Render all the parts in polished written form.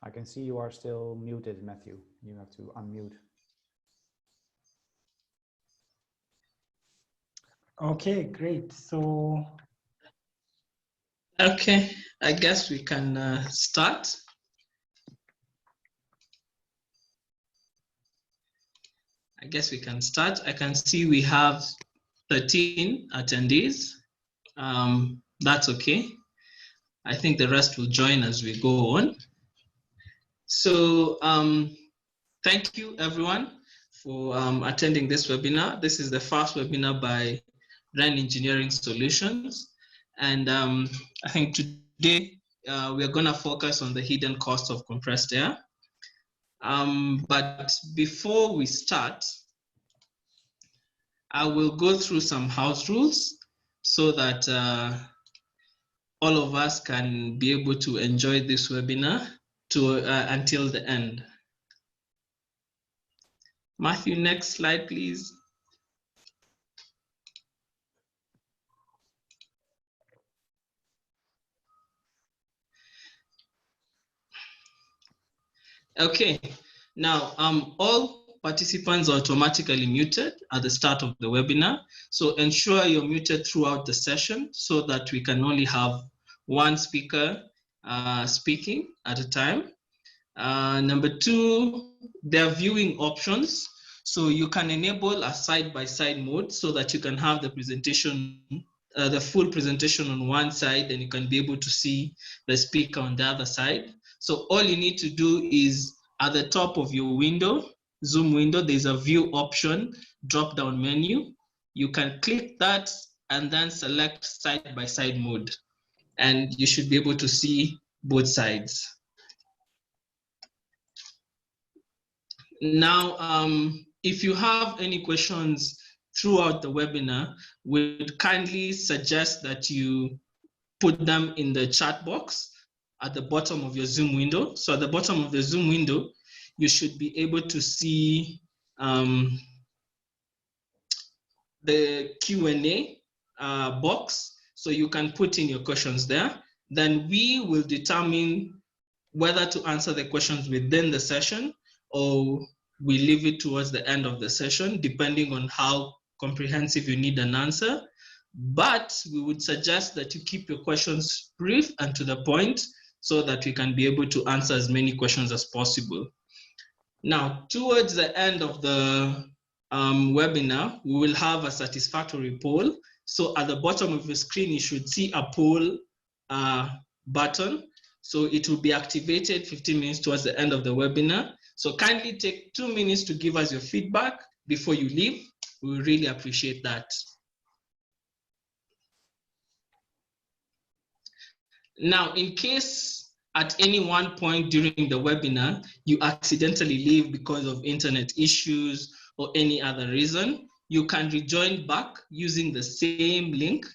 I can see you are still muted, Matthew. You have to unmute. Okay, great. So, okay, I guess we can start. I can see we have 13 attendees. That's okay. I think the rest will join as we go on. So thank you everyone for attending this webinar. This is the first webinar by REN Engineering Solutions. And I think today we are going to focus on the hidden cost of compressed air. But before we start, I will go through some house rules so that all of us can be able to enjoy this webinar until the end. Matthew, next slide, please. Okay, now all participants are automatically muted at the start of the webinar. So ensure you're muted throughout the session so that we can only have one speaker speaking at a time. Number two, there are viewing options. So you can enable a side-by-side mode so that you can have the presentation, the full presentation on one side, and you can be able to see the speaker on the other side. So all you need to do is at the top of your window, Zoom window, there's a view option, drop-down menu. You can click that and then select side-by-side mode, and you should be able to see both sides. Now, if you have any questions throughout the webinar, we would kindly suggest that you put them in the chat box at the bottom of your Zoom window. So at the bottom of the Zoom window, you should be able to see the Q&A box. So you can put in your questions there. Then we will determine whether to answer the questions within the session or we leave it towards the end of the session, depending on how comprehensive you need an answer. But we would suggest that you keep your questions brief and to the point so that we can be able to answer as many questions as possible. Now, towards the end of the webinar, we will have a satisfactory poll. So at the bottom of the screen, you should see a poll button. So it will be activated 15 minutes towards the end of the webinar. So kindly take 2 minutes to give us your feedback before you leave. We will really appreciate that. Now, in case at any one point during the webinar, you accidentally leave because of internet issues or any other reason, you can rejoin back using the same link.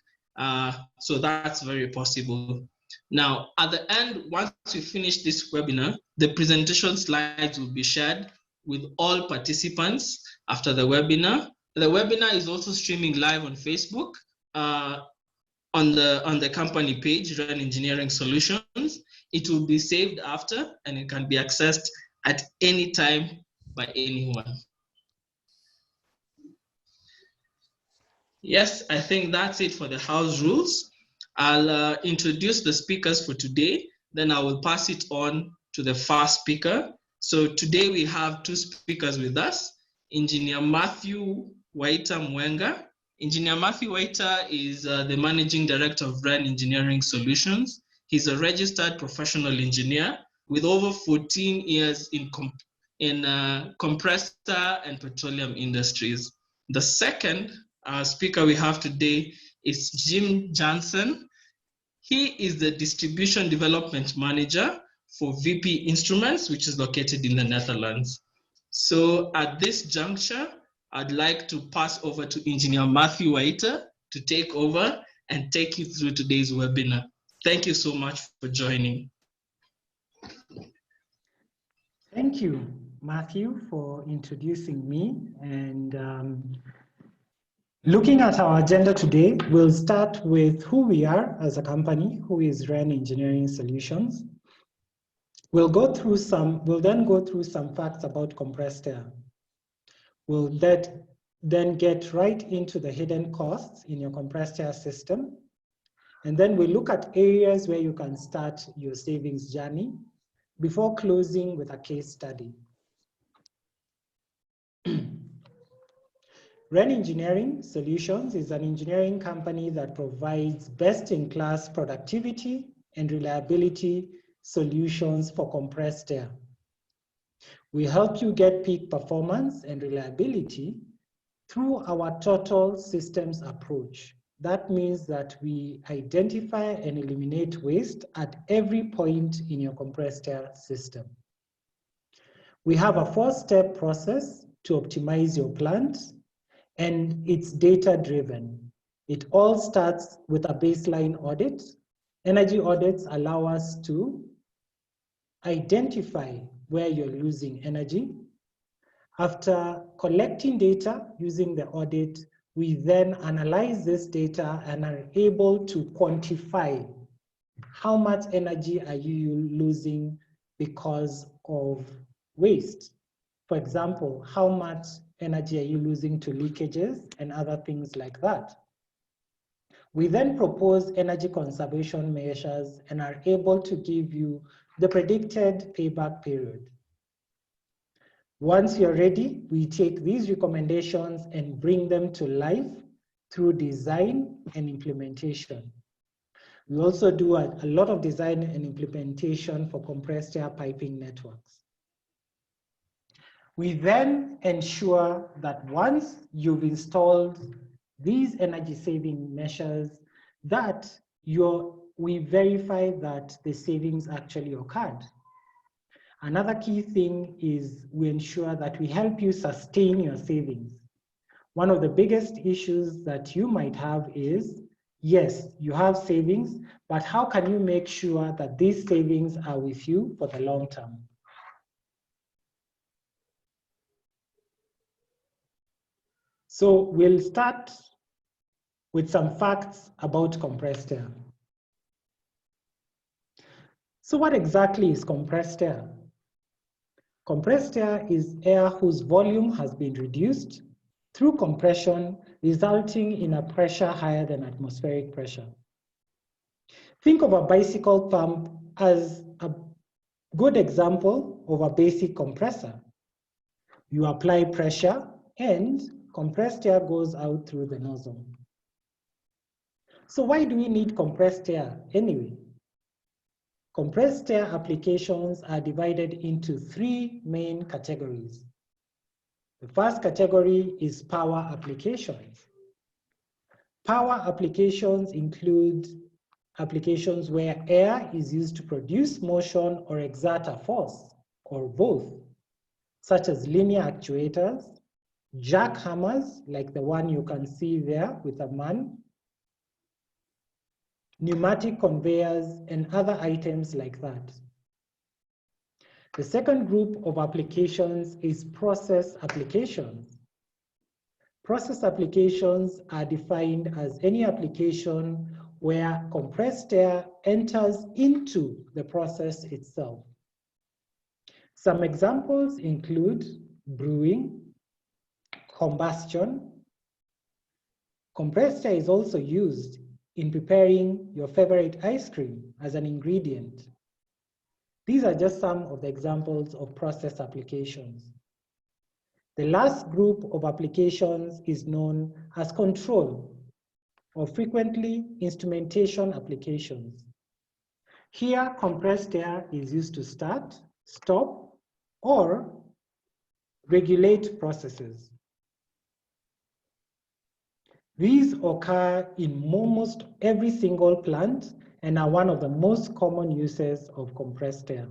So that's very possible. Now, at the end, once we finish this webinar, the presentation slides will be shared with all participants after the webinar. The webinar is also streaming live on Facebook on the company page, REN Engineering Solutions. It will be saved after, and it can be accessed at any time by anyone. Yes, I think that's it for the house rules. I'll introduce the speakers for today, then I will pass it on to the first speaker. So today we have two speakers with us, Engineer Matthew Waita Mwenga. Engineer Matthew Waita is the Managing Director of REN Engineering Solutions. He's a registered professional engineer with over 14 years in compressor and petroleum industries. The second speaker we have today is Sjim Jansen. He is the Distribution Development Manager for VPInstruments, which is located in the Netherlands. So at this juncture, I'd like to pass over to Engineer Matthew Waita to take over and take you through today's webinar. Thank you so much for joining. thank you, Matthew, for introducing me. And looking at our agenda today, we'll start with who we are as a company, who is REN Engineering Solutions. We'll then go through some facts about compressed air. We'll then get right into the hidden costs in your compressed air system. And then we'll look at areas where you can start your savings journey before closing with a case study. Wren Engineering Solutions is an engineering company that provides best-in-class productivity and reliability solutions for compressed air. We help you get peak performance and reliability through our total systems approach. That means that we identify and eliminate waste at every point in your compressed air system. We have a 4-step process to optimize your plant, and it's data-driven. It all starts with a baseline audit. Energy audits allow us to identify where you're losing energy. After collecting data using the audit, we then analyze this data and are able to quantify how much energy are you losing because of waste. For example, how much energy are you losing to leakages and other things like that. We then propose energy conservation measures and are able to give you the predicted payback period. Once you're ready, we take these recommendations and bring them to life through design and implementation. We also do a lot of design and implementation for compressed air piping networks. We then ensure that once you've installed these energy saving measures, that we verify that the savings actually occurred. Another key thing is we ensure that we help you sustain your savings. One of the biggest issues that you might have is, yes, you have savings, but how can you make sure that these savings are with you for the long term? So we'll start with some facts about compressed air. So what exactly is compressed air? Compressed air is air whose volume has been reduced through compression, resulting in a pressure higher than atmospheric pressure. Think of a bicycle pump as a good example of a basic compressor. You apply pressure and compressed air goes out through the nozzle. So why do we need compressed air anyway? Compressed air applications are divided into 3 main categories. The first category is power applications. Power applications include applications where air is used to produce motion or exert a force, or both, such as linear actuators, jackhammers, like the one you can see there with a man, pneumatic conveyors, and other items like that. The second group of applications is process applications. Process applications are defined as any application where compressed air enters into the process itself. Some examples include brewing, combustion. Compressed air is also used in preparing your favorite ice cream as an ingredient. These are just some of the examples of process applications. The last group of applications is known as control, or frequently instrumentation applications. Here, compressed air is used to start, stop, or regulate processes. These occur in almost every single plant and are one of the most common uses of compressed air.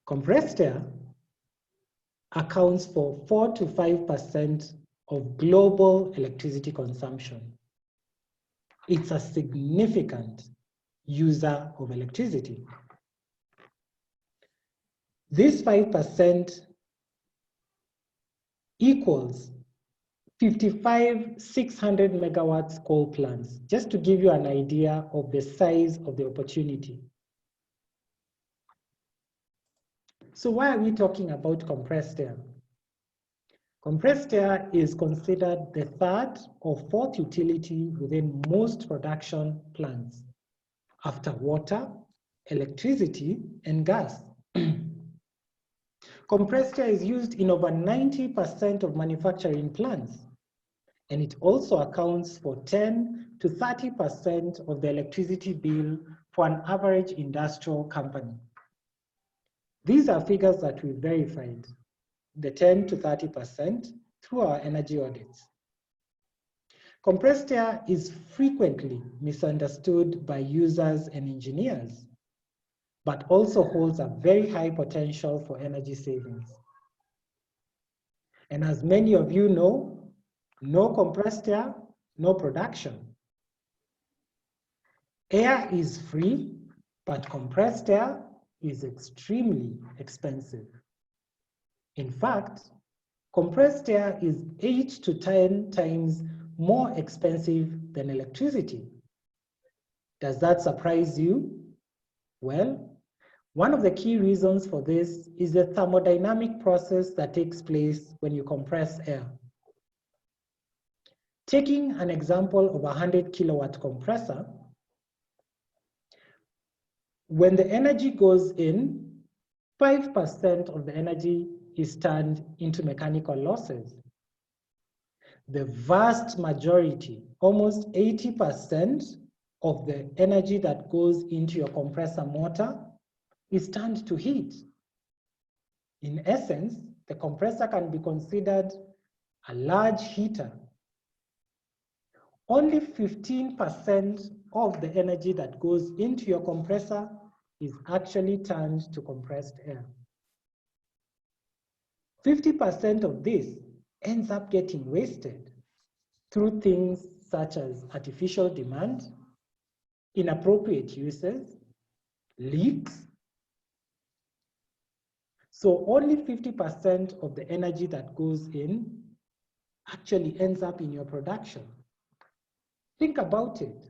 Compressed air accounts for 4 to 5% of global electricity consumption. It's a significant user of electricity. This 5% equals 55 600 megawatts coal plants, just to give you an idea of the size of the opportunity. So why are we talking about compressed air? Compressed air is considered the third or fourth utility within most production plants, after water, electricity, and gas. Compressed air is used in over 90% of manufacturing plants, and it also accounts for 10 to 30% of the electricity bill for an average industrial company. These are figures that we verified, the 10 to 30%, through our energy audits. Compressed air is frequently misunderstood by users and engineers, but also holds a very high potential for energy savings. And as many of you know, no compressed air, no production. Air is free, but compressed air is extremely expensive. In fact, compressed air is 8 to 10 times more expensive than electricity. Does that surprise you? Well, one of the key reasons for this is the thermodynamic process that takes place when you compress air. Taking an example of a 100 kilowatt compressor, when the energy goes in, 5% of the energy is turned into mechanical losses. The vast majority, almost 80% of the energy that goes into your compressor motor is turned to heat. In essence, the compressor can be considered a large heater. Only 15% of the energy that goes into your compressor is actually turned to compressed air. 50% of this ends up getting wasted through things such as artificial demand, inappropriate uses, leaks. So only 50% of the energy that goes in actually ends up in your production. Think about it.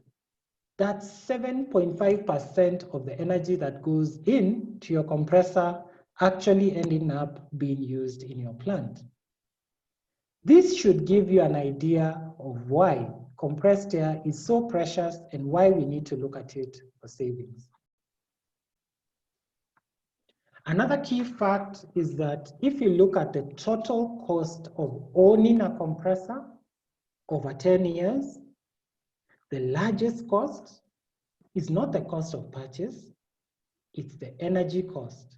That's 7.5% of the energy that goes in to your compressor actually ending up being used in your plant. This should give you an idea of why compressed air is so precious and why we need to look at it for savings. Another key fact is that if you look at the total cost of owning a compressor over 10 years, the largest cost is not the cost of purchase, it's the energy cost.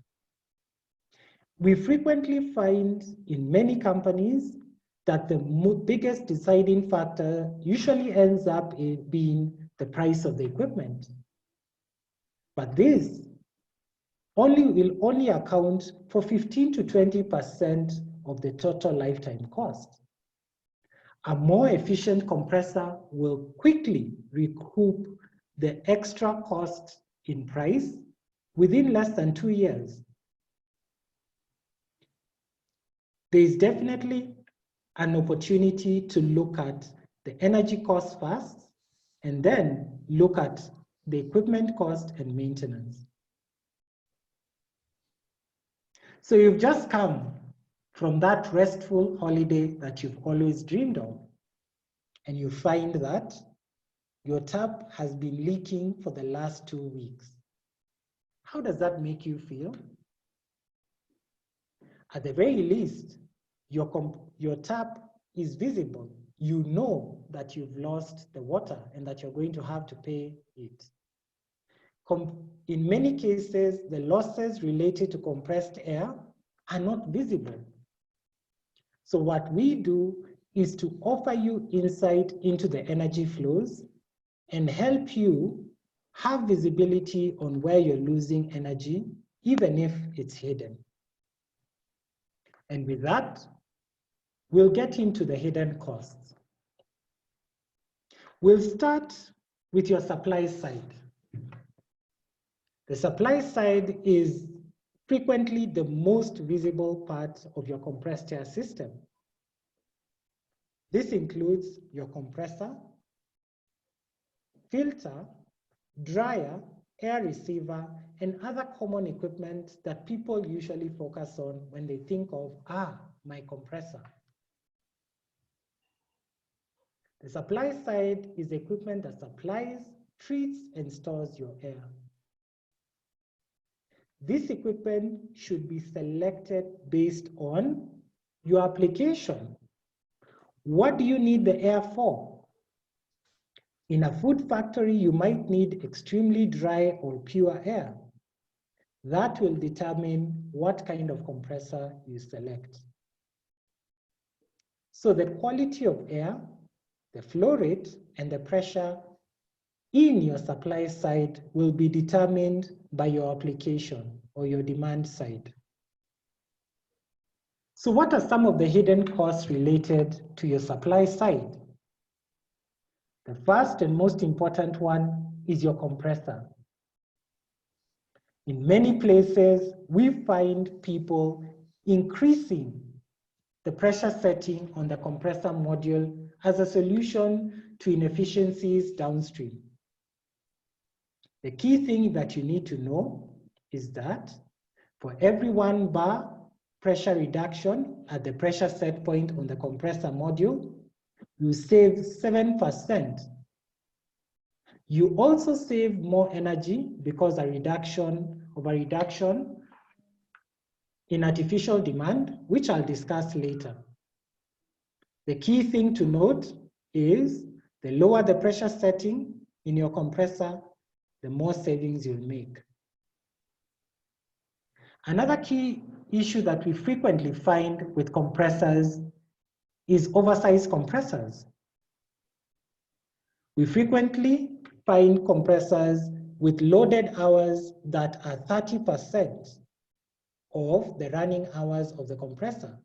We frequently find in many companies that the biggest deciding factor usually ends up being the price of the equipment. But this will only account for 15 to 20% of the total lifetime cost. A more efficient compressor will quickly recoup the extra cost in price within less than 2 years. There is definitely an opportunity to look at the energy cost first and then look at the equipment cost and maintenance. So you've just come from that restful holiday that you've always dreamed of, and you find that your tap has been leaking for the last 2 weeks. How does that make you feel? At the very least, your tap is visible. You know that you've lost the water and that you're going to have to pay it. In many cases, the losses related to compressed air are not visible. So what we do is to offer you insight into the energy flows and help you have visibility on where you're losing energy, even if it's hidden. And with that, we'll get into the hidden costs. We'll start with your supply side. The supply side is frequently the most visible part of your compressed air system. This includes your compressor, filter, dryer, air receiver, and other common equipment that people usually focus on when they think of, my compressor. The supply side is equipment that supplies, treats, and stores your air. This equipment should be selected based on your application. What do you need the air for? In a food factory, you might need extremely dry or pure air. That will determine what kind of compressor you select. So the quality of air, the flow rate, and the pressure in your supply side will be determined by your application or your demand side. So what are some of the hidden costs related to your supply side? The first and most important one is your compressor. In many places, we find people increasing the pressure setting on the compressor module as a solution to inefficiencies downstream. The key thing that you need to know is that for every 1 bar pressure reduction at the pressure set point on the compressor module, you save 7%. You also save more energy because of a reduction in artificial demand, which I'll discuss later. The key thing to note is the lower the pressure setting in your compressor, the more savings you'll make. Another key issue that we frequently find with compressors is oversized compressors. We frequently find compressors with loaded hours that are 30% of the running hours of the compressor.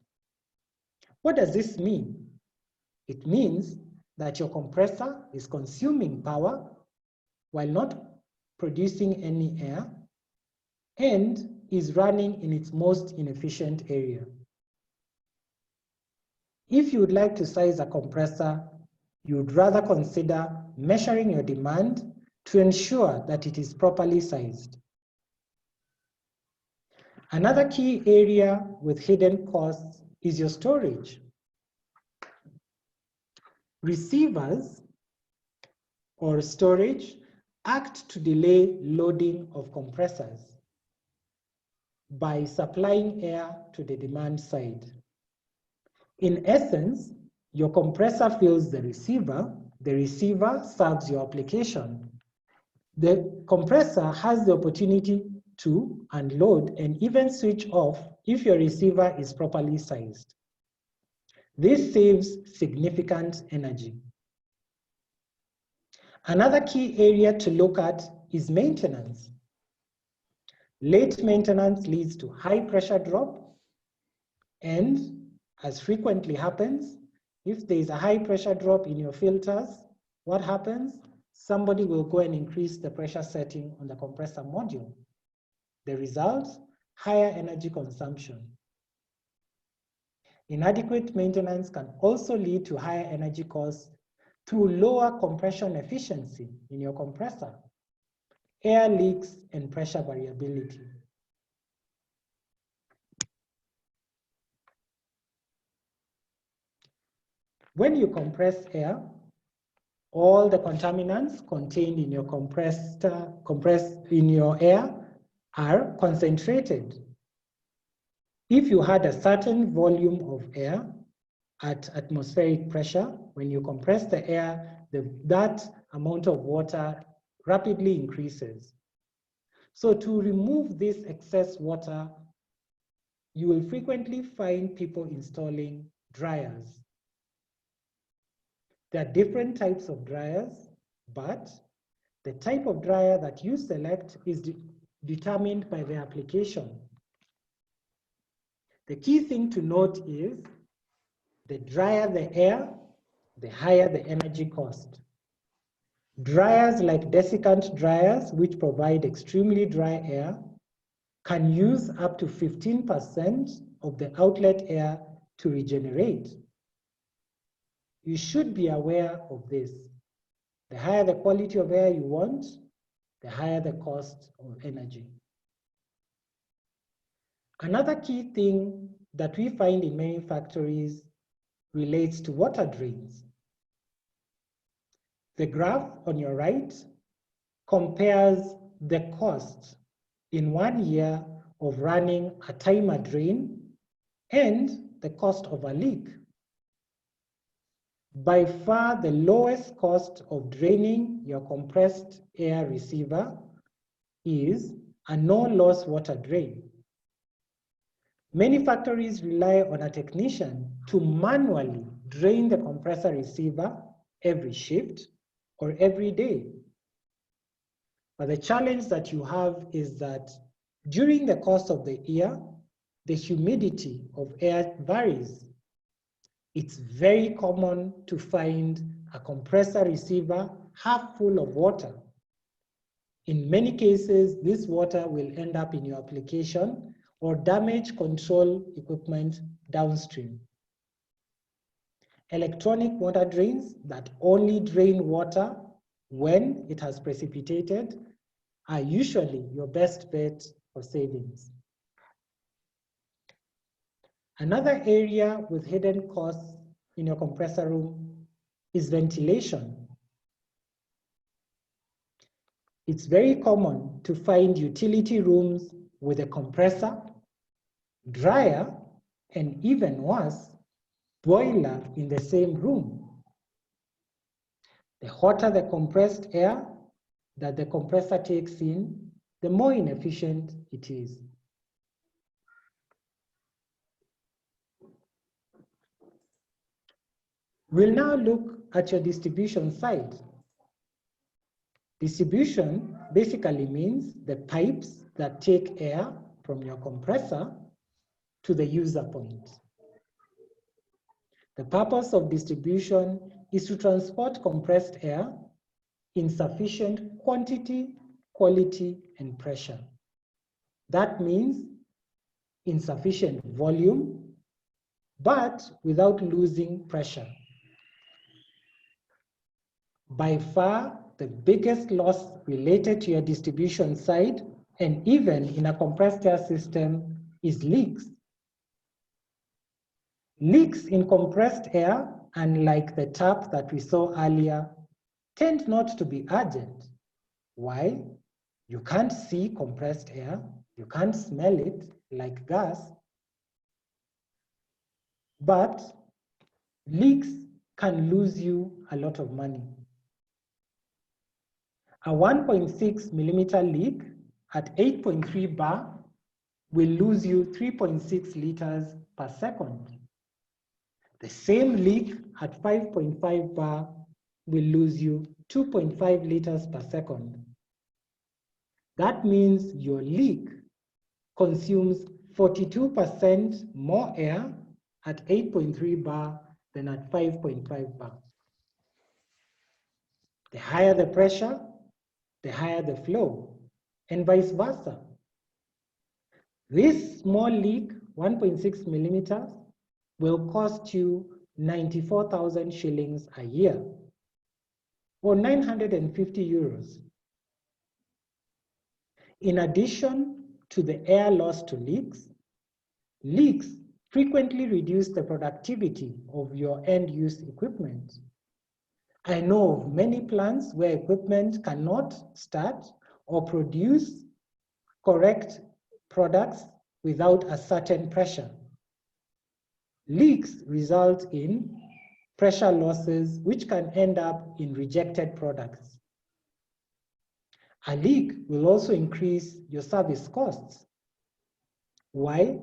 What does this mean? It means that your compressor is consuming power while not producing any air and is running in its most inefficient area. If you would like to size a compressor, you would rather consider measuring your demand to ensure that it is properly sized. Another key area with hidden costs is your storage. Receivers or storage act to delay loading of compressors by supplying air to the demand side. In essence, your compressor fills the receiver serves your application. The compressor has the opportunity to unload and even switch off if your receiver is properly sized. This saves significant energy. Another key area to look at is maintenance. Late maintenance leads to high pressure drop, and as frequently happens, if there is a high pressure drop in your filters, what happens? Somebody will go and increase the pressure setting on the compressor module. The result, higher energy consumption. Inadequate maintenance can also lead to higher energy costs through lower compression efficiency in your compressor, air leaks, and pressure variability. When you compress air, all the contaminants contained in your air are concentrated. If you had a certain volume of air at atmospheric pressure, when you compress the air, that amount of water rapidly increases. So to remove this excess water, you will frequently find people installing dryers. There are different types of dryers, but the type of dryer that you select is determined by the application. The key thing to note is the drier the air, the higher the energy cost. Dryers like desiccant dryers, which provide extremely dry air, can use up to 15% of the outlet air to regenerate. you should be aware of this. The higher the quality of air you want, the higher the cost of energy. Another key thing that we find in many factories relates to water drains. The graph on your right compares the cost in 1 year of running a timer drain and the cost of a leak. By far the lowest cost of draining your compressed air receiver is a no-loss water drain. Many factories rely on a technician to manually drain the compressor receiver every shift or every day. But the challenge that you have is that during the course of the year, the humidity of air varies. It's very common to find a compressor receiver half full of water. In many cases, this water will end up in your application or damage control equipment downstream. Electronic water drains that only drain water when it has precipitated are usually your best bet for savings. Another area with hidden costs in your compressor room is ventilation. It's very common to find utility rooms with a compressor, dryer, and even worse, boiler in the same room. The hotter the compressed air that the compressor takes in, the more inefficient it is. We'll now look at your distribution side. Distribution basically means the pipes that take air from your compressor to the user point. The purpose of distribution is to transport compressed air in sufficient quantity, quality, and pressure. That means in sufficient volume, but without losing pressure. By far, the biggest loss related to your distribution side, and even in a compressed air system, is leaks. Leaks in compressed air, unlike the tap that we saw earlier, tend not to be urgent. Why? You can't see compressed air, you can't smell it like gas, but leaks can lose you a lot of money. A 1.6 millimeter leak at 8.3 bar will lose you 3.6 liters per second. The same leak at 5.5 bar will lose you 2.5 liters per second. That means your leak consumes 42% more air at 8.3 bar than at 5.5 bar. The higher the pressure, the higher the flow, and vice versa. This small leak, 1.6 millimeters, will cost you 94,000 shillings a year, or 950 euros. In addition to the air loss to leaks, leaks frequently reduce the productivity of your end-use equipment. I know of many plants where equipment cannot start or produce correct products without a certain pressure. Leaks result in pressure losses, which can end up in rejected products. A leak will also increase your service costs. Why?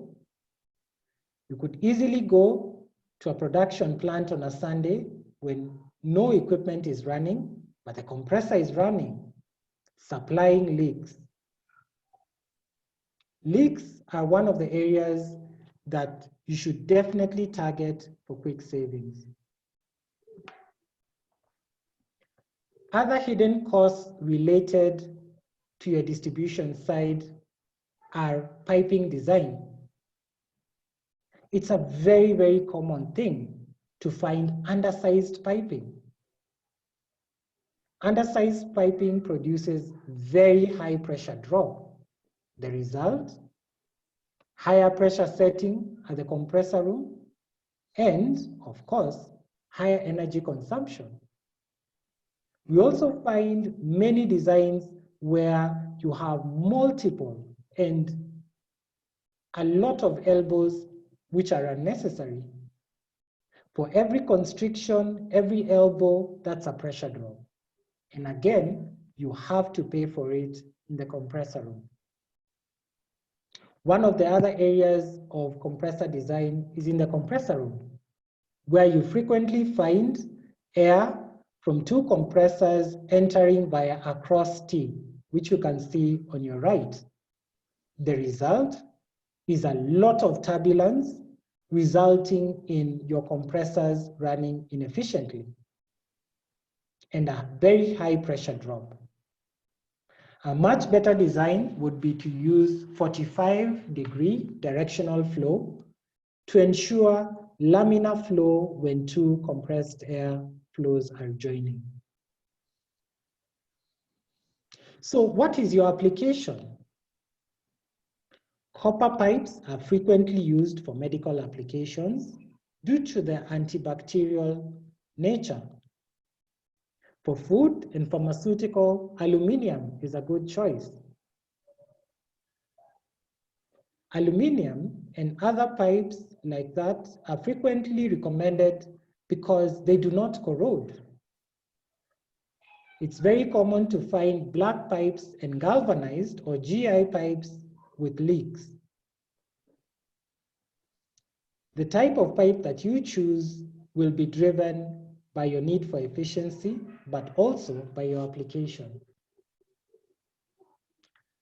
You could easily go to a production plant on a Sunday when no equipment is running, but the compressor is running, supplying leaks. Leaks are one of the areas that you should definitely target for quick savings. Other hidden costs related to your distribution side are piping design. It's a very, very common thing to find undersized piping. Undersized piping produces very high pressure drop. The result, higher pressure setting at the compressor room, and of course, higher energy consumption. We also find many designs where you have multiple and a lot of elbows which are unnecessary. For every constriction, every elbow, that's a pressure drop. And again, you have to pay for it in the compressor room. One of the other areas of compressor design is in the compressor room, where you frequently find air from two compressors entering via a cross T, which you can see on your right. The result is a lot of turbulence, resulting in your compressors running inefficiently and a very high pressure drop. A much better design would be to use 45-degree directional flow to ensure laminar flow when two compressed air flows are joining. So what is your application? Copper pipes are frequently used for medical applications due to their antibacterial nature. For food and pharmaceutical, aluminum is a good choice. Aluminum and other pipes like that are frequently recommended because they do not corrode. It's very common to find black pipes and galvanized or GI pipes with leaks. The type of pipe that you choose will be driven by your need for efficiency, but also by your application.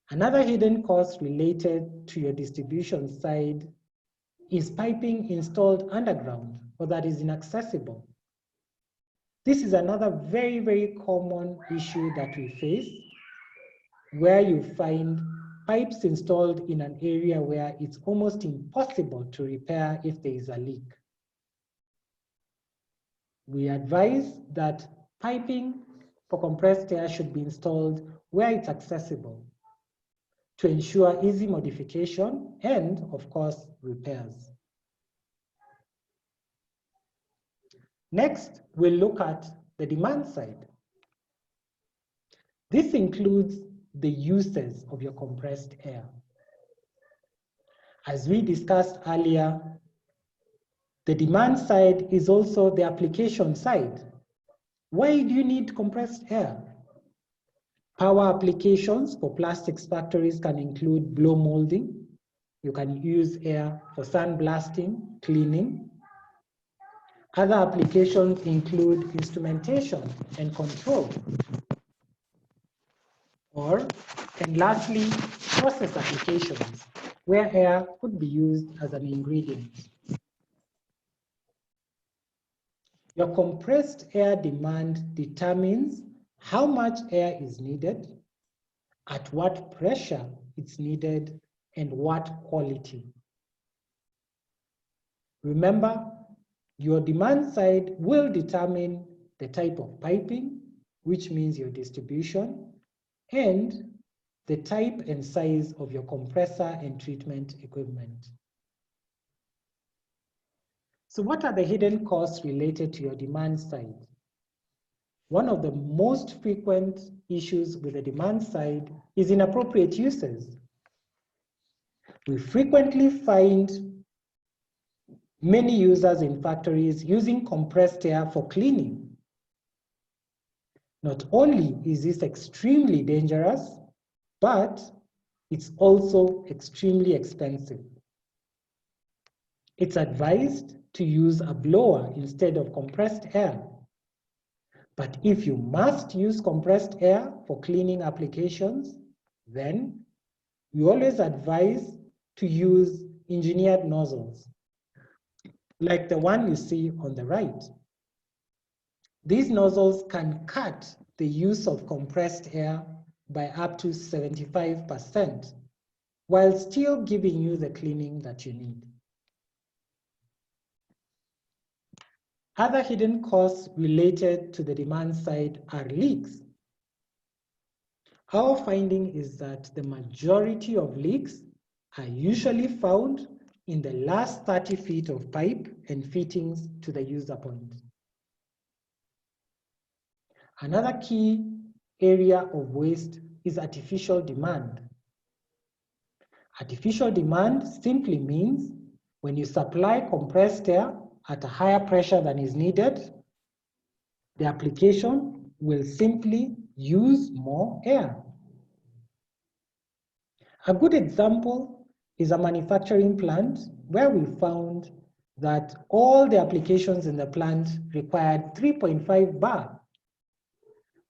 Another hidden cost related to your distribution side is piping installed underground or that is inaccessible. This is another very, very common issue that we face, where you find pipes installed in an area where it's almost impossible to repair if there is a leak. We advise that piping for compressed air should be installed where it's accessible to ensure easy modification and, of course, repairs. Next, we'll look at the demand side. This includes the uses of your compressed air. As we discussed earlier, the demand side is also the application side. Why do you need compressed air? Power applications for plastics factories can include blow molding. You can use air for sandblasting, cleaning. Other applications include instrumentation and control. And lastly, process applications, where air could be used as an ingredient. Your compressed air demand determines how much air is needed, at what pressure it's needed, and what quality. Remember, your demand side will determine the type of piping, which means your distribution, and the type and size of your compressor and treatment equipment. So what are the hidden costs related to your demand side? One of the most frequent issues with the demand side is inappropriate uses. We frequently find many users in factories using compressed air for cleaning. Not only is this extremely dangerous, but it's also extremely expensive. It's advised to use a blower instead of compressed air. But if you must use compressed air for cleaning applications, then we always advise to use engineered nozzles, like the one you see on the right. These nozzles can cut the use of compressed air by up to 75%, while still giving you the cleaning that you need. Other hidden costs related to the demand side are leaks. Our finding is that the majority of leaks are usually found in the last 30 feet of pipe and fittings to the user point. Another key area of waste is artificial demand. Artificial demand simply means when you supply compressed air at a higher pressure than is needed, the application will simply use more air. A good example is a manufacturing plant where we found that all the applications in the plant required 3.5 bar,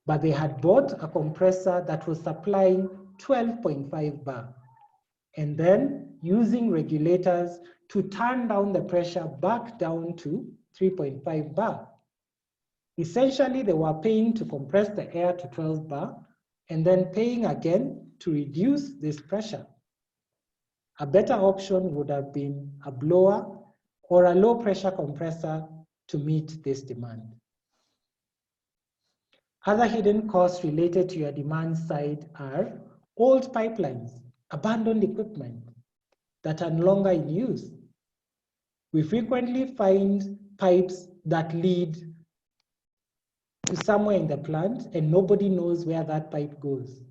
but they had bought a compressor that was supplying 12.5 bar, and then using regulators to turn down the pressure back down to 3.5 bar. Essentially, they were paying to compress the air to 12 bar and then paying again to reduce this pressure. A better option would have been a blower or a low pressure compressor to meet this demand. Other hidden costs related to your demand side are old pipelines, abandoned equipment that are no longer in use. We frequently find pipes that lead to somewhere in the plant and nobody knows where that pipe goes.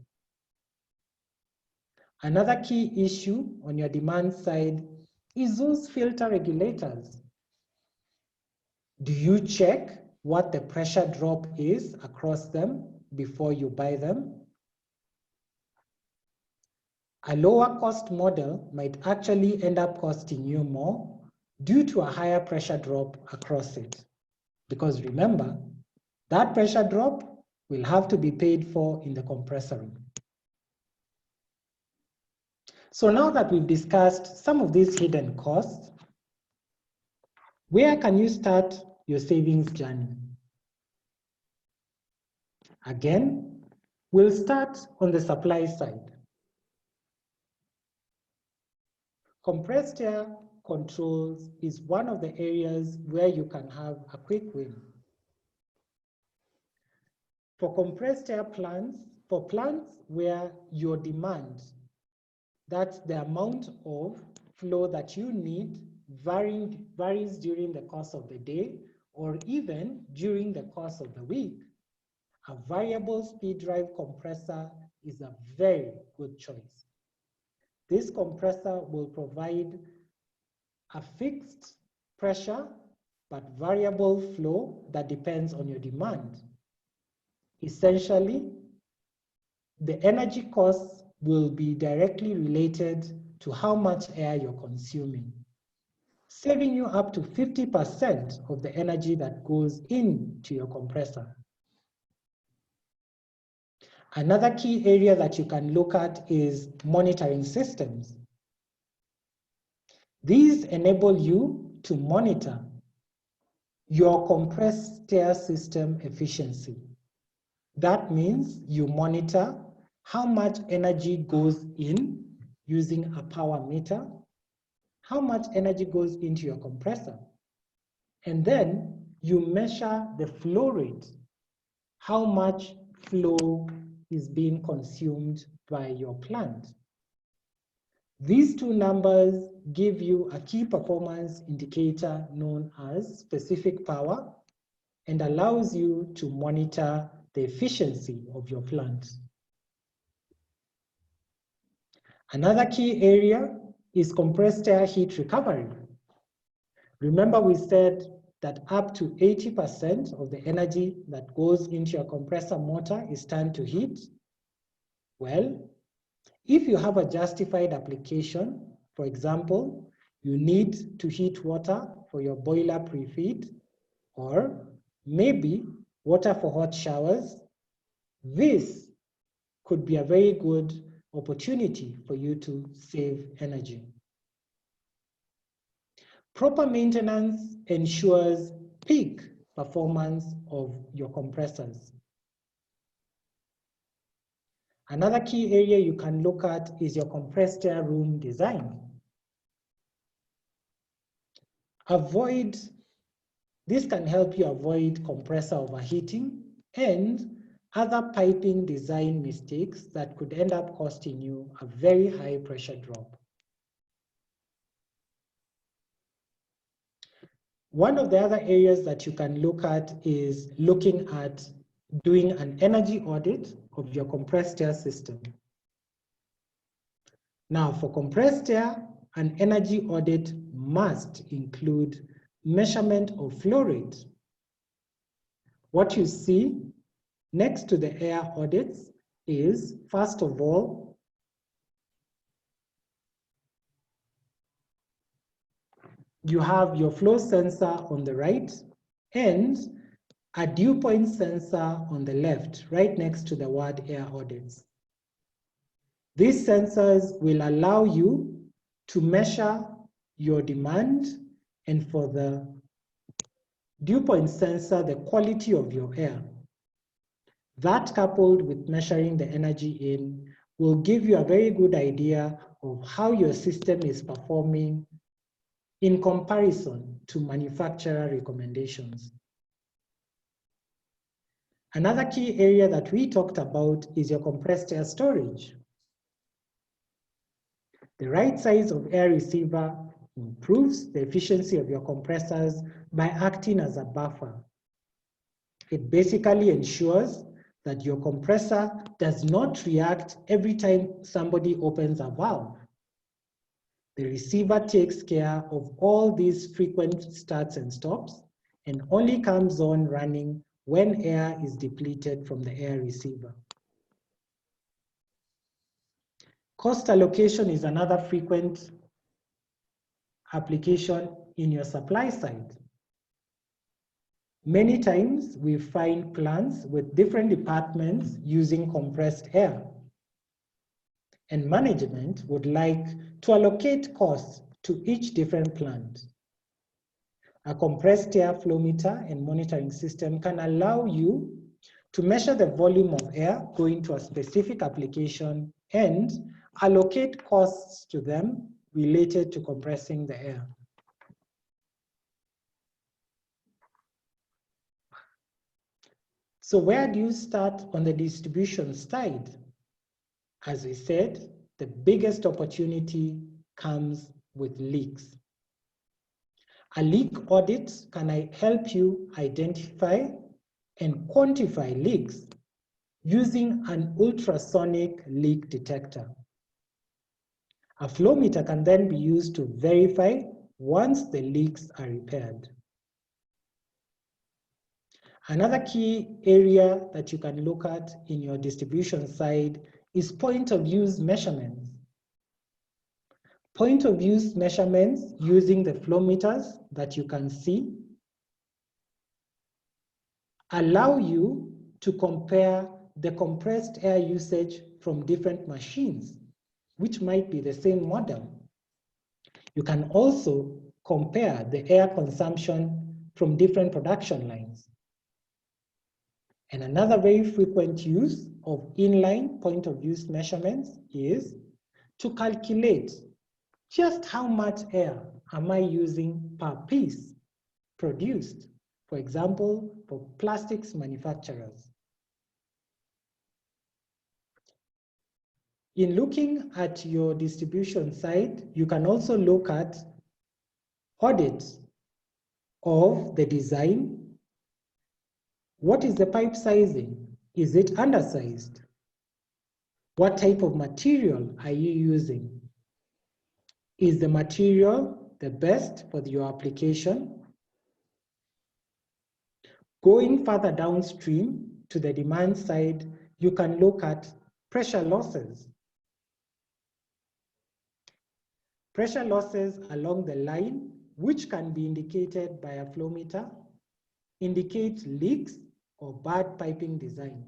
Another key issue on your demand side is those filter regulators. Do you check what the pressure drop is across them before you buy them? A lower cost model might actually end up costing you more due to a higher pressure drop across it. Because remember, that pressure drop will have to be paid for in the compressor room. So now that we've discussed some of these hidden costs, where can you start your savings journey? Again, we'll start on the supply side. Compressed air controls is one of the areas where you can have a quick win. For compressed air plants, for plants where your demand, that's the amount of flow that you need, varies during the course of the day or even during the course of the week, a variable speed drive compressor is a very good choice. This compressor will provide a fixed pressure but variable flow that depends on your demand. Essentially, the energy costs will be directly related to how much air you're consuming, saving you up to 50% of the energy that goes into your compressor. Another key area that you can look at is monitoring systems. These enable you to monitor your compressed air system efficiency. That means you monitor how much energy goes in using a power meter, how much energy goes into your compressor, and then you measure the flow rate, how much flow is being consumed by your plant. These two numbers give you a key performance indicator known as specific power and allows you to monitor the efficiency of your plant. Another key area is compressed air heat recovery. Remember we said that up to 80% of the energy that goes into your compressor motor is turned to heat? Well, if you have a justified application, for example, you need to heat water for your boiler pre-feed, or maybe water for hot showers, this could be a very good opportunity for you to save energy. Proper maintenance ensures peak performance of your compressors. Another key area you can look at is your compressed air room design. Avoid This can help you avoid compressor overheating and other piping design mistakes that could end up costing you a very high pressure drop. One of the other areas that you can look at is looking at doing an energy audit of your compressed air system. Now, for compressed air, an energy audit must include measurement of flow rate. What you see next to the air audits is, first of all, you have your flow sensor on the right and a dew point sensor on the left, right next to the word air audits. These sensors will allow you to measure your demand, and for the dew point sensor, the quality of your air. That, coupled with measuring the energy in, will give you a very good idea of how your system is performing in comparison to manufacturer recommendations. Another key area that we talked about is your compressed air storage. The right size of air receiver improves the efficiency of your compressors by acting as a buffer. It basically ensures that your compressor does not react every time somebody opens a valve. The receiver takes care of all these frequent starts and stops and only comes on running when air is depleted from the air receiver. Cost allocation is another frequent application in your supply side. Many times we find plants with different departments using compressed air, and management would like to allocate costs to each different plant. A compressed air flow meter and monitoring system can allow you to measure the volume of air going to a specific application and allocate costs to them related to compressing the air. So where do you start on the distribution side? As we said, the biggest opportunity comes with leaks. A leak audit can help you identify and quantify leaks using an ultrasonic leak detector. A flow meter can then be used to verify once the leaks are repaired. Another key area that you can look at in your distribution side is point of use measurements. Point of use measurements using the flow meters that you can see allow you to compare the compressed air usage from different machines, which might be the same model. You can also compare the air consumption from different production lines. And another very frequent use of inline point of use measurements is to calculate just how much air am I using per piece produced, for example, for plastics manufacturers. In looking at your distribution side, you can also look at audits of the design. What is the pipe sizing? Is it undersized? What type of material are you using? Is the material the best for your application? Going further downstream to the demand side, you can look at pressure losses. Pressure losses along the line, which can be indicated by a flow meter, indicate leaks or bad piping design.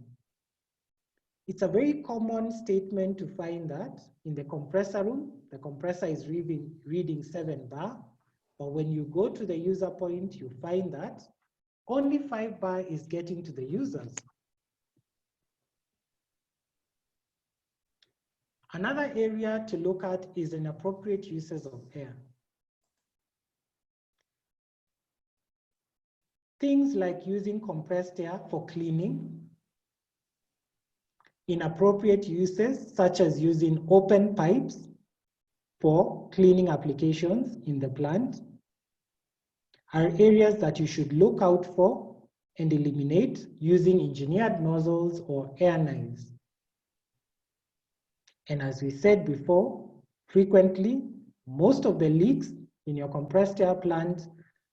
It's a very common statement to find that in the compressor room, the compressor is reading 7 bar, but when you go to the user point, you find that only 5 bar is getting to the users. Another area to look at is inappropriate uses of air. things like using compressed air for cleaning, inappropriate uses such as using open pipes for cleaning applications in the plant are areas that you should look out for and eliminate using engineered nozzles or air knives. And as we said before, frequently, most of the leaks in your compressed air plant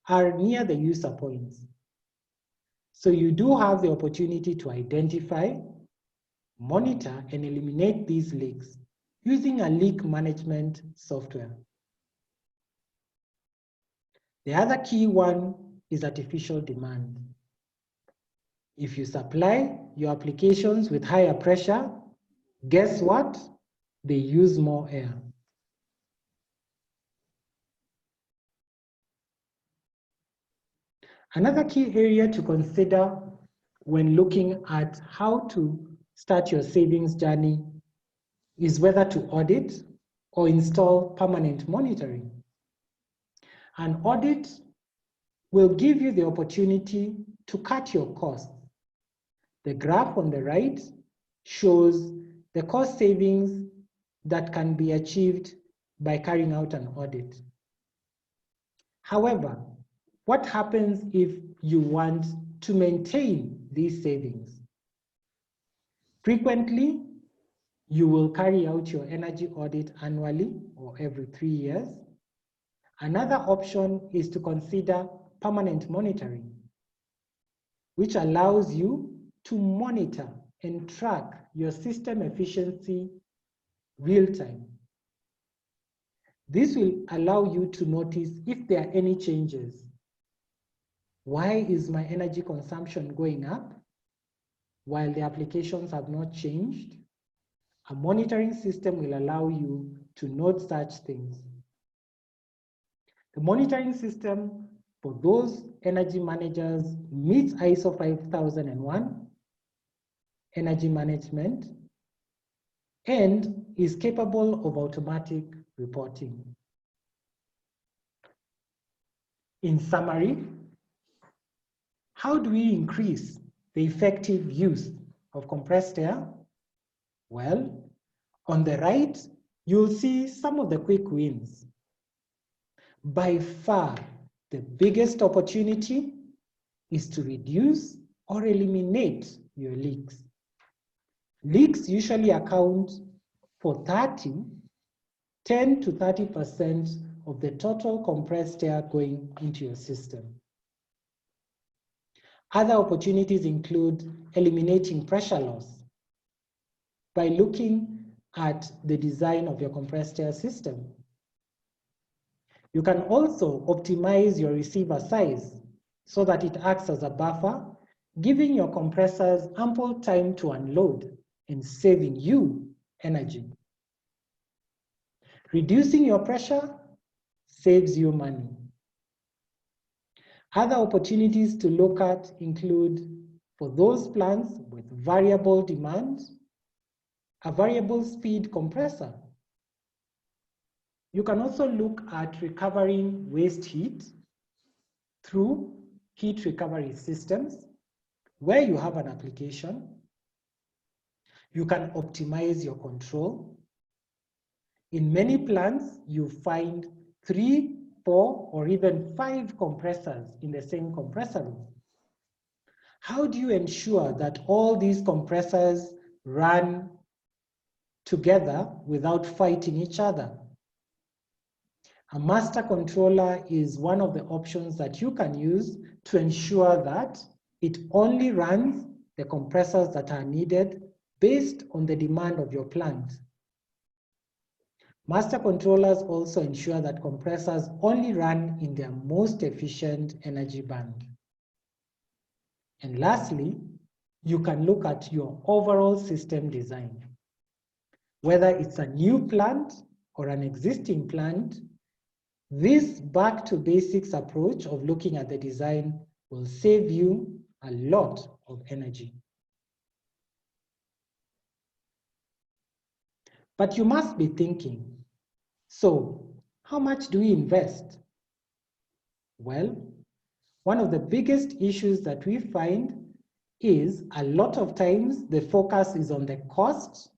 are near the user points. So you do have the opportunity to identify, monitor, and eliminate these leaks using a leak management software. The other key one is artificial demand. If you supply your applications with higher pressure, guess what? They use more air. Another key area to consider when looking at how to start your savings journey is whether to audit or install permanent monitoring. An audit will give you the opportunity to cut your costs. The graph on the right shows the cost savings that can be achieved by carrying out an audit. However, what happens if you want to maintain these savings? Frequently, you will carry out your energy audit annually or every 3 years. Another option is to consider permanent monitoring, which allows you to monitor and track your system efficiency real time. This will allow you to notice if there are any changes. Why is my energy consumption going up while the applications have not changed? A monitoring system will allow you to note such things. The monitoring system for those energy managers meets ISO 5001 energy management and is capable of automatic reporting. In summary, how do we increase the effective use of compressed air? Well, on the right, you'll see some of the quick wins. By far, the biggest opportunity is to reduce or eliminate your leaks. Leaks usually account for 10 to 30% of the total compressed air going into your system. Other opportunities include eliminating pressure loss by looking at the design of your compressed air system. You can also optimize your receiver size so that it acts as a buffer, giving your compressors ample time to unload and saving you energy. Reducing your pressure saves you money. Other opportunities to look at include, for those plants with variable demand, a variable speed compressor. You can also look at recovering waste heat through heat recovery systems where you have an application. You can optimize your control. In many plants, you find 3, 4, or even 5 compressors in the same compressor room. How do you ensure that all these compressors run together without fighting each other? A master controller is one of the options that you can use to ensure that it only runs the compressors that are needed based on the demand of your plant. Master controllers also ensure that compressors only run in their most efficient energy band. And lastly, you can look at your overall system design. Whether it's a new plant or an existing plant, this back to basics approach of looking at the design will save you a lot of energy. But you must be thinking, so how much do we invest? Well, one of the biggest issues that we find is a lot of times the focus is on the cost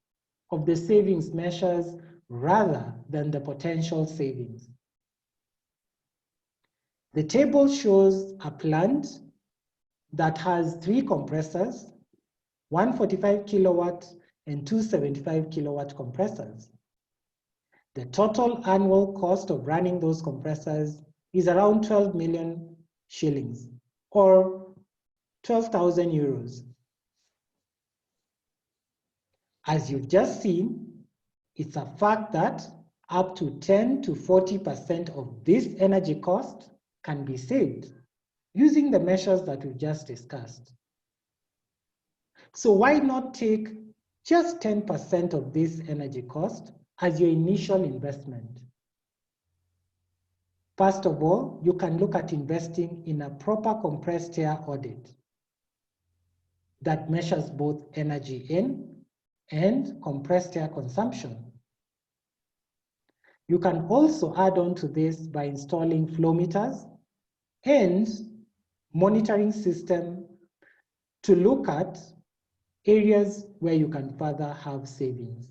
of the savings measures rather than the potential savings. The table shows a plant that has 3 compressors, 145 kilowatt and 275 kilowatt compressors. The total annual cost of running those compressors is around 12 million shillings or 12,000 euros. As you've just seen, it's a fact that up to 10 to 40% of this energy cost can be saved using the measures that we've just discussed. So why not take just 10% of this energy cost as your initial investment? First of all, you can look at investing in a proper compressed air audit that measures both energy in and compressed air consumption. You can also add on to this by installing flow meters and monitoring system to look at areas where you can further have savings.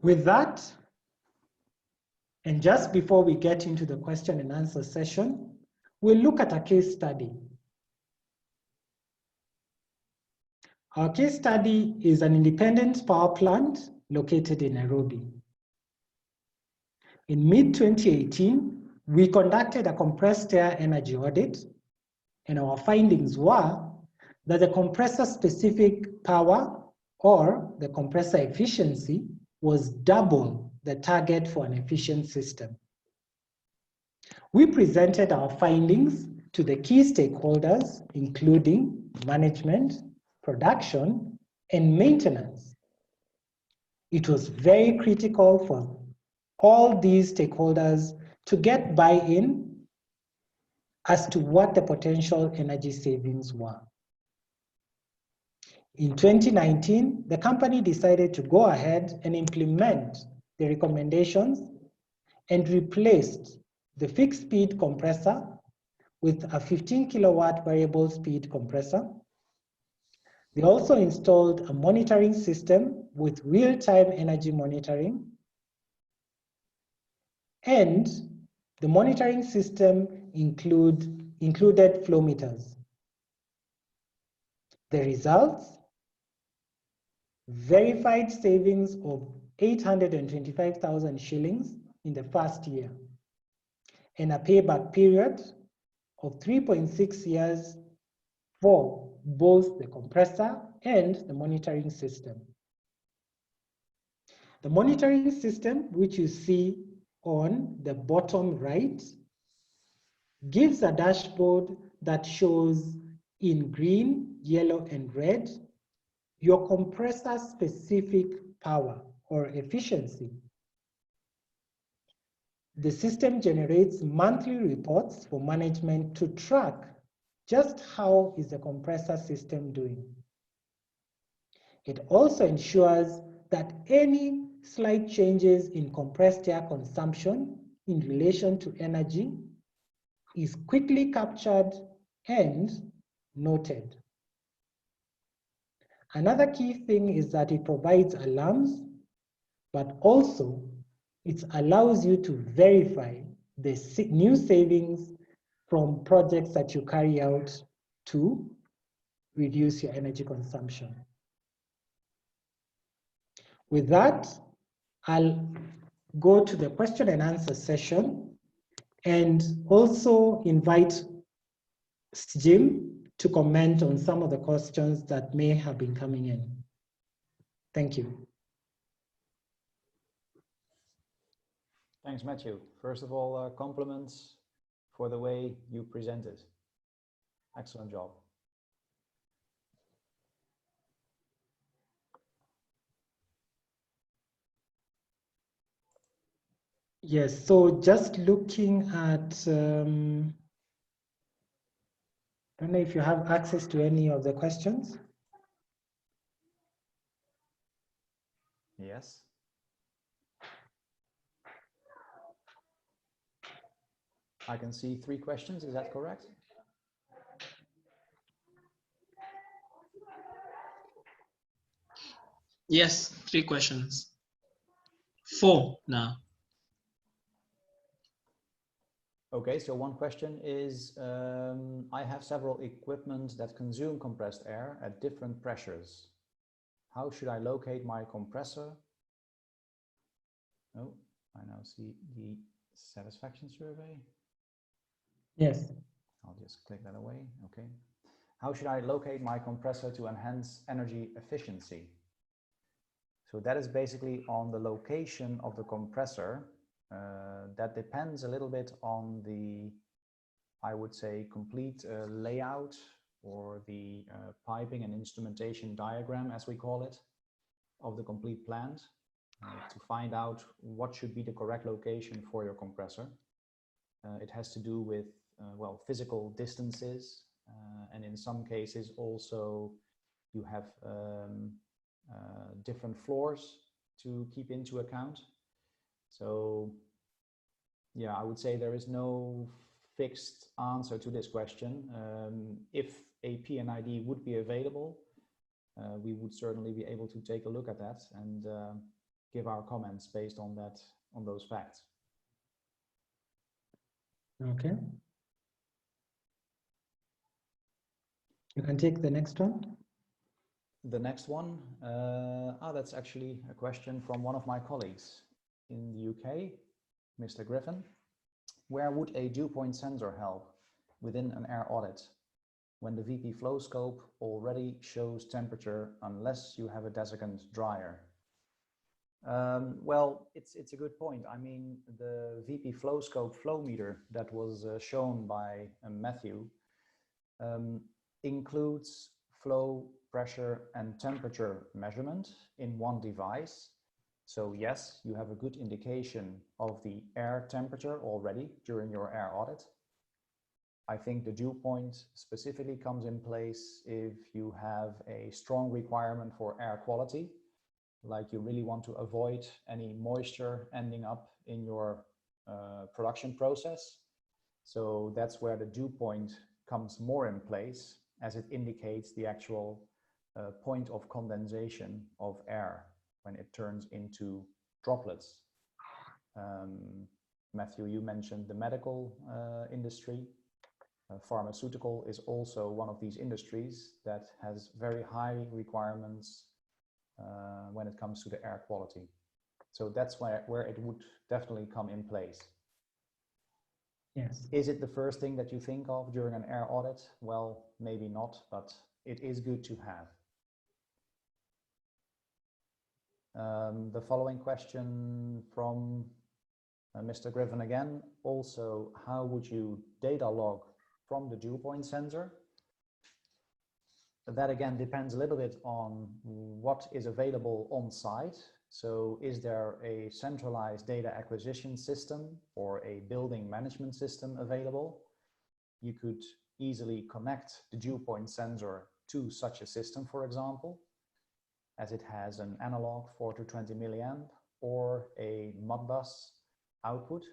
With that, and just before we get into the question and answer session, we'll look at a case study. Our case study is an independent power plant located in Nairobi. In mid-2018, we conducted a compressed air energy audit, and our findings were that the compressor-specific power or the compressor efficiency was double the target for an efficient system. We presented our findings to the key stakeholders, including management, production, and maintenance. It was very critical for all these stakeholders to get buy-in as to what the potential energy savings were. In 2019, the company decided to go ahead and implement the recommendations and replaced the fixed speed compressor with a 15 kilowatt variable speed compressor. They also installed a monitoring system with real-time energy monitoring, and the monitoring system included flow meters. The results: verified savings of 825,000 shillings in the first year, and a payback period of 3.6 years for both the compressor and the monitoring system. The monitoring system, which you see on the bottom right, gives a dashboard that shows in green, yellow, and red your compressor-specific power or efficiency. The system generates monthly reports for management to track just how is the compressor system doing. It also ensures that any slight changes in compressed air consumption in relation to energy is quickly captured and noted. Another key thing is that it provides alarms, but also it allows you to verify the new savings from projects that you carry out to reduce your energy consumption. With that, I'll go to the question and answer session and also invite Sjim to comment on some of the questions that may have been coming in. Thank you. Thanks, Matthew. First of all, compliments for the way you presented. Excellent job. Yes, so just looking at, I don't know if you have access to any of the questions. Yes. I can see 3 questions, is that correct? Yes, 3 questions. 4 now. Okay, so one question is, I have several equipment that consume compressed air at different pressures. How should I locate my compressor? Oh, I now see the satisfaction survey. Yes. I'll just click that away, okay. How should I locate my compressor to enhance energy efficiency? So that is basically on the location of the compressor. That depends a little bit on the, I would say, complete layout or the piping and instrumentation diagram, as we call it, of the complete plant to find out what should be the correct location for your compressor. It has to do with, well, physical distances, and in some cases also you have different floors to keep into account. So yeah, I would say there is no fixed answer to this question. If a PNID would be available, we would certainly be able to take a look at that and give our comments based on that, on those facts. Okay. You can take the next one. The next one, that's actually a question from one of my colleagues in the UK, Mr. Griffin. Where would a dew point sensor help within an air audit when the VP flow scope already shows temperature unless you have a desiccant dryer? Well, it's a good point. I mean, the VP flow scope flow meter that was shown by Eng.Mathew includes flow, pressure, and temperature measurement in one device. So yes, you have a good indication of the air temperature already during your air audit. I think the dew point specifically comes in place if you have a strong requirement for air quality, like you really want to avoid any moisture ending up in your production process. So that's where the dew point comes more in place, as it indicates the actual point of condensation of air when it turns into droplets. Matthew, you mentioned the medical industry. Pharmaceutical is also one of these industries that has very high requirements when it comes to the air quality. So that's where it would definitely come in place. Yes. Is it the first thing that you think of during an air audit? Well, maybe not, but it is good to have. The following question from Mr. Griffin again. Also, how would you data log from the dew point sensor? That again depends a little bit on what is available on site. So is there a centralized data acquisition system or a building management system available? You could easily connect the dew point sensor to such a system, for example, as it has an analog 4 to 20 milliamp or a Modbus output.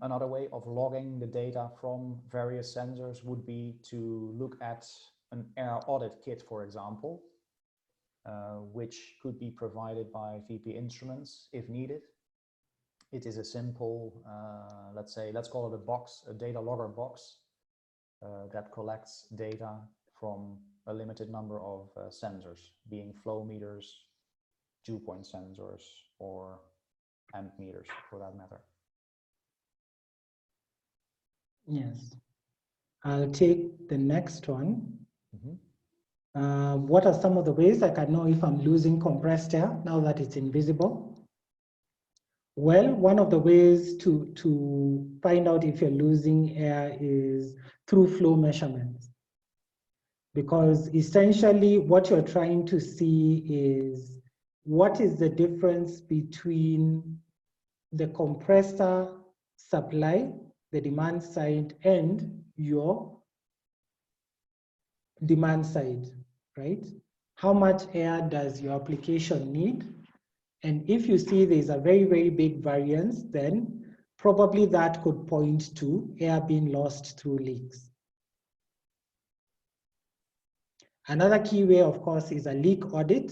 Another way of logging the data from various sensors would be to look at an air audit kit, for example, which could be provided by VPInstruments if needed. It is a simple, let's call it a box, a data logger box that collects data from a limited number of sensors, being flow meters, dew point sensors, or amp meters for that matter. Yes. I'll take the next one. Mm-hmm. What are some of the ways I can know if I'm losing compressed air now that it's invisible? Well, one of the ways to find out if you're losing air is through flow measurements. Because essentially what you're trying to see is what is the difference between the compressor supply, the demand side, and your demand side, right? How much air does your application need? And if you see there's a very, very big variance, then probably that could point to air being lost through leaks. Another key way, of course, is a leak audit,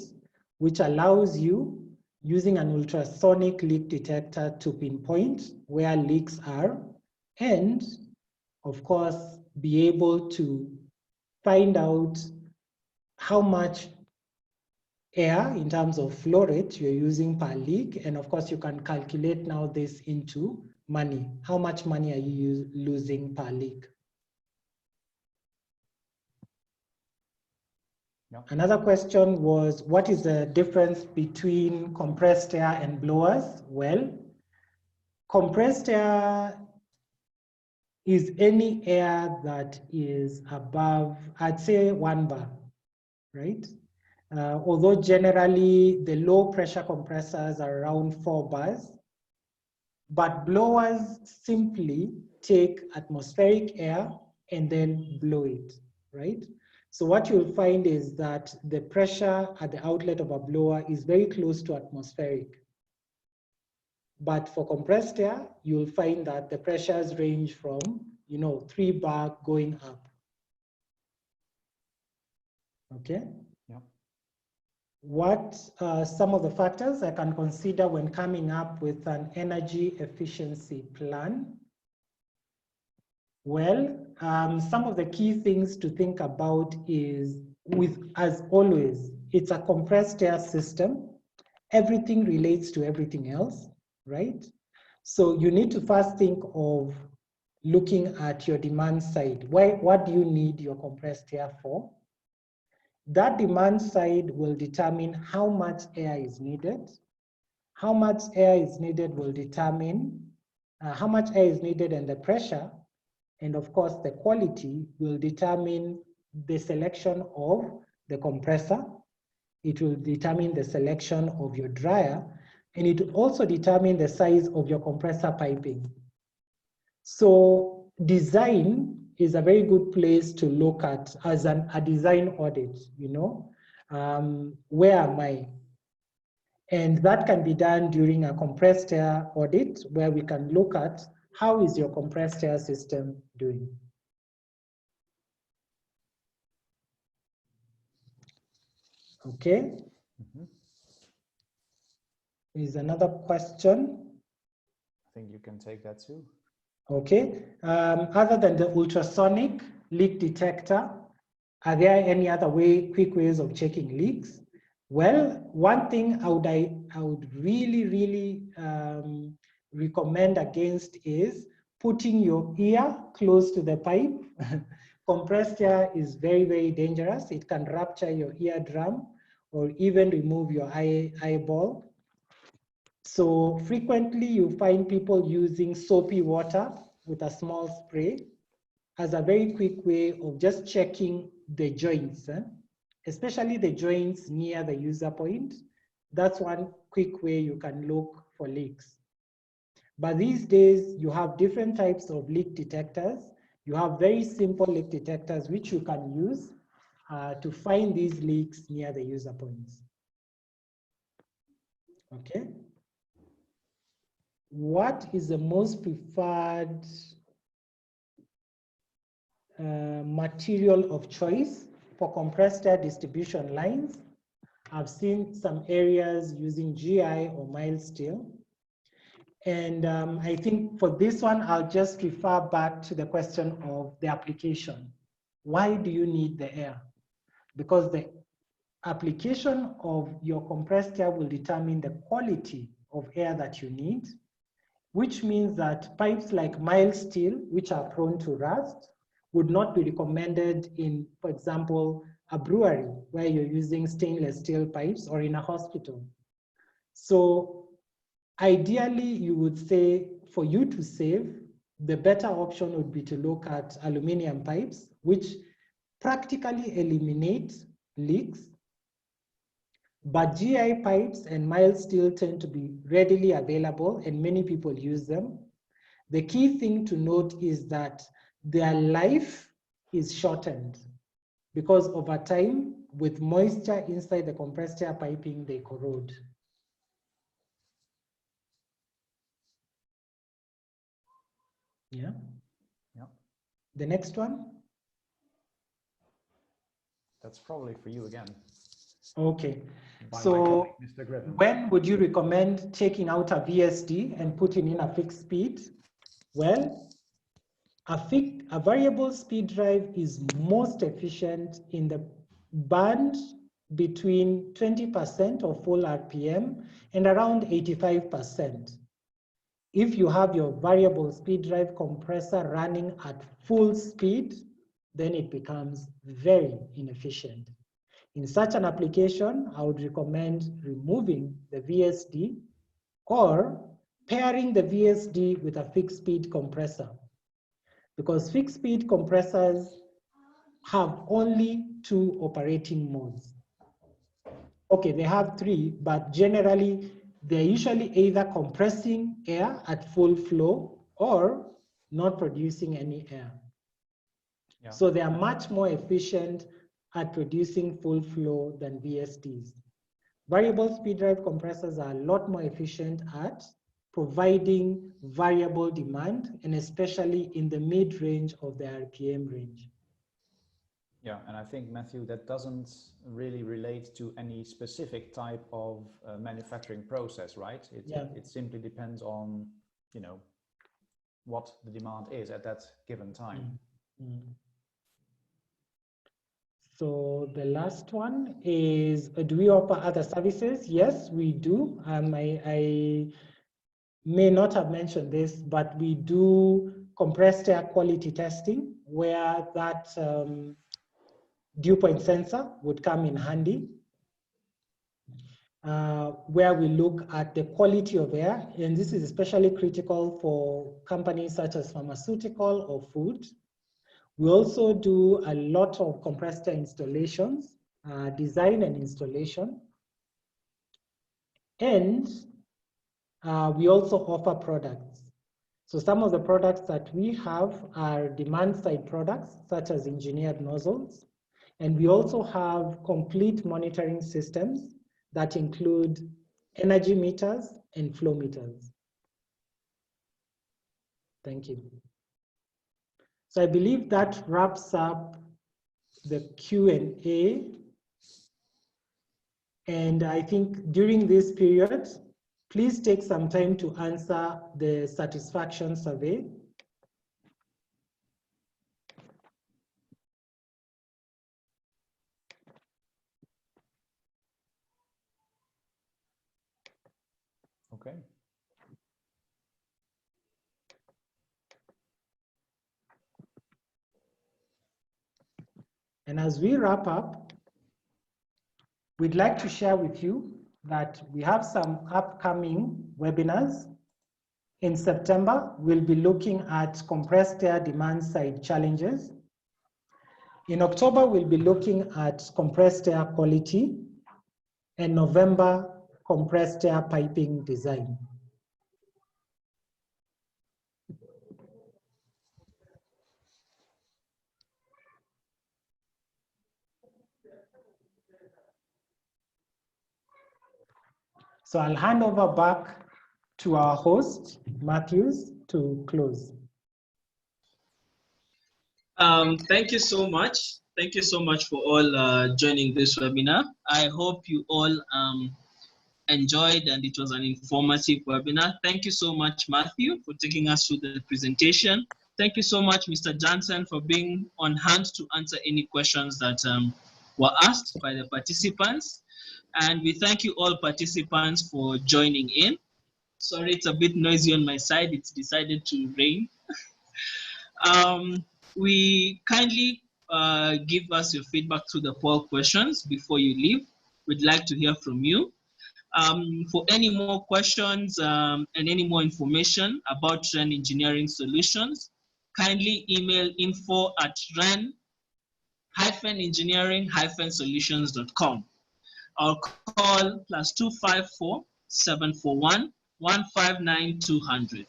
which allows you, using an ultrasonic leak detector, to pinpoint where leaks are and, of course, be able to find out how much air in terms of flow rate you're using per leak. And of course, you can calculate now this into money. How much money are you losing per leak? Yep. Another question was, what is the difference between compressed air and blowers? Well, compressed air is any air that is above, I'd say 1 bar, right? Although generally the low pressure compressors are around 4 bars, but blowers simply take atmospheric air and then blow it, right? So what you'll find is that the pressure at the outlet of a blower is very close to atmospheric. But for compressed air, you'll find that the pressures range from, 3 bar going up. Okay? Yeah. What are some of the factors I can consider when coming up with an energy efficiency plan? Well, some of the key things to think about is, as always, it's a compressed air system. Everything relates to everything else, right? So you need to first think of looking at your demand side. What do you need your compressed air for? That demand side will determine how much air is needed. How much air is needed will determine how much air is needed, and the pressure. And of course, the quality will determine the selection of the compressor. It will determine the selection of your dryer, and it will also determine the size of your compressor piping. So design is a very good place to look at as a design audit, where am I? And that can be done during a compressed air audit, where we can look at how is your compressed air system doing. Okay. Is another question? I think you can take that too. Okay. Other than the ultrasonic leak detector, are there any other quick ways of checking leaks? Well, one thing I would really recommend against is putting your ear close to the pipe. Compressed air is very dangerous. It can rupture your eardrum or even remove your eyeball. So frequently you find people using soapy water with a small spray as a very quick way of just checking the joints, especially the joints near the user point. That's one quick way you can look for leaks. But these days you have different types of leak detectors. You have very simple leak detectors which you can use to find these leaks near the user points. Okay. What is the most preferred material of choice for compressed air distribution lines? I've seen some areas using GI or mild steel. And I think for this one, I'll just refer back to the question of the application. Why do you need the air? Because the application of your compressed air will determine the quality of air that you need, which means that pipes like mild steel, which are prone to rust, would not be recommended in, for example, a brewery where you're using stainless steel pipes, or in a hospital. So ideally, you would say for you to save, the better option would be to look at aluminum pipes, which practically eliminate leaks. But GI pipes and mild steel tend to be readily available and many people use them. The key thing to note is that their life is shortened because over time, with moisture inside the compressed air piping, they corrode. Yeah. Yeah. The next one. That's probably for you again. Okay. By So my colleague, Mr. Griffin. when would you recommend taking out a VSD and putting in a fixed speed? Well, a variable speed drive is most efficient in the band between 20% of full RPM and around 85%. If you have your variable speed drive compressor running at full speed, then it becomes very inefficient. In such an application, I would recommend removing the VSD or pairing the VSD with a fixed speed compressor, because fixed speed compressors have only 2 operating modes. Okay, they have 3, but generally they're usually either compressing air at full flow or not producing any air. Yeah. So they are much more efficient at producing full flow than VSDs. Variable speed drive compressors are a lot more efficient at providing variable demand, and especially in the mid-range of the RPM range. Yeah, and I think, Matthew, that doesn't really relate to any specific type of manufacturing process, right? It simply depends on, you know, what the demand is at that given time. Mm-hmm. So the last one is, do we offer other services? Yes, we do. I may not have mentioned this, but we do compressed air quality testing, where that dew point sensor would come in handy, where we look at the quality of air. And this is especially critical for companies such as pharmaceutical or food. We also do a lot of compressor installations, design and installation. And we also offer products. So some of the products that we have are demand-side products, such as engineered nozzles. And we also have complete monitoring systems that include energy meters and flow meters. Thank you. So I believe that wraps up the Q&A. And I think during this period, please take some time to answer the satisfaction survey. Okay. And as we wrap up, we'd like to share with you that we have some upcoming webinars. In September, we'll be looking at compressed air demand side challenges. In October, we'll be looking at compressed air quality. And November, compressed air piping design. So I'll hand over back to our host, Matthews, to close. Thank you so much. Thank you so much for all joining this webinar. I hope you all enjoyed and it was an informative webinar. Thank you so much, Matthew, for taking us through the presentation. Thank you so much, Mr. Jansen, for being on hand to answer any questions that were asked by the participants. And we thank you all participants for joining in. Sorry, it's a bit noisy on my side. It's decided to rain. We kindly give us your feedback through the poll questions before you leave. We'd like to hear from you. For any more questions and any more information about REN Engineering Solutions, kindly email info@ren-engineering-solutions.com or call +254 741 159 200.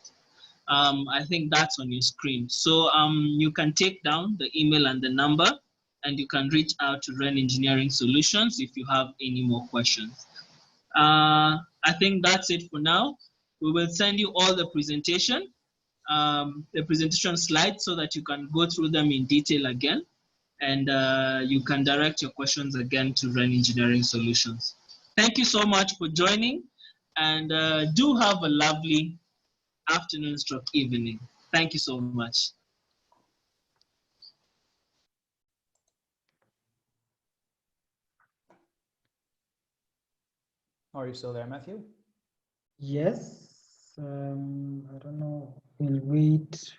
I think that's on your screen. So you can take down the email and the number, and you can reach out to REN Engineering Solutions if you have any more questions. I think that's it for now. We will send you all the presentation the presentation slides so that you can go through them in detail again, and you can direct your questions again to Ren Engineering Solutions. Thank you so much for joining, and do have a lovely afternoon/evening. Thank you so much. Are you still there, Matthew? Yes. I don't know. We'll wait.